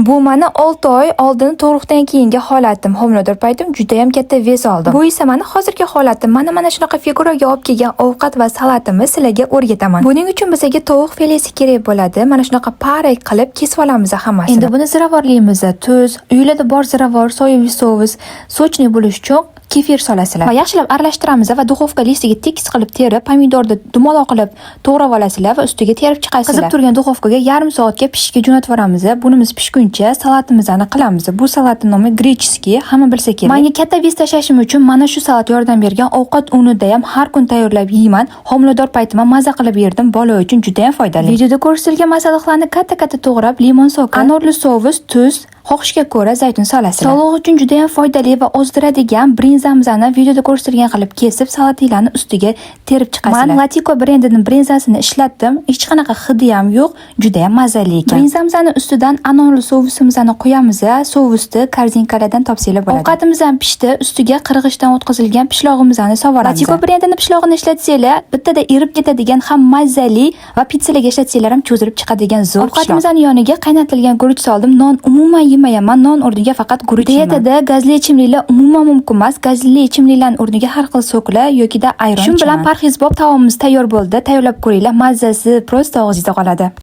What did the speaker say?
Bu meni 6 oy oldin tug'ruqdan keyingi holatim, homilador paytim juda ham katta vес oldim. Bu esa meni hozirgi holatim, mana shunaqa figuraga olib kelgan ovqat va salatimni sizlarga o'rgataman. Buning uchun bizga tovuq filesi kerak bo'ladi. Mana shunaqa parek qilib kesib olamiz hammasini. Endi buni ziravorlaymiz. Tuz, uylarda bor ziravor, soyaviy sous, sochniy bo'lish uchun kefir solasizlar va yaxshilab aralashtiramiz va duxovka listiga tekis qilib terib, pomidorni dumaloq qilib to'g'rab olasizlar va ustiga terib chiqasizlar. Qizib turgan duxovkaga yarim soatga pishishga jo'natib yuboramiz. Bunimiz pishguncha salatimizni qilamiz. Bu salatning nomi grechskiy, hamma bilsa kerak. Menga katta vес tashlashim uchun mana shu salat yordam bergan. Ovqat unida ham har kun tayyorlab yeyman. Homilador paytimda maza qilib yerdim. Bola uchun juda ham foydali. Videoda ko'rsatilgan masalliqlarni katta to'g'rab, limon soki, anorli sous, tuz, xohishga ko'ra zaytun solasizlar. Sog'liq uchun juda ham foydali va ozdiradigan brinzamizni videoda ko'rsatilgan qilib kesib, salatlarni ustiga terib chiqasizlar. Men Latiko brendining brinzasini ishlatdim. Hech qanaqa hidi ham yo'q, juda ham mazali ekan. Brinzamizni ustidan anorli sousimizni qo'yamiz. Sousni korzinkalardan topsanglar bo'ladi. Ovqatimiz ham pishdi. Ustiga qirg'ichdan o'tkazilgan pishlog'imizni sovoramiz. Latiko brendining pishlog'ini ishlatsanglar, bittada erib ketadigan ham mazali va pitssalarga ishlatsanglar ham cho'zilib chiqadigan zo'r pishlog. Ovqatimizning yoniga qaynatilgan guruch soldim. Non umuman yemayman, non o'rniga faqat guruch yeyman. Dietada gazli ichimliklar umuman mumkin emas. Gazli ichimliklarning o'rniga har xil soklar yoki ayron. Shu bilan parhezbob taomimiz tayyor bo'ldi. Tayyorlab ko'ringlar, mazasi prosta og'zingizda qoladi.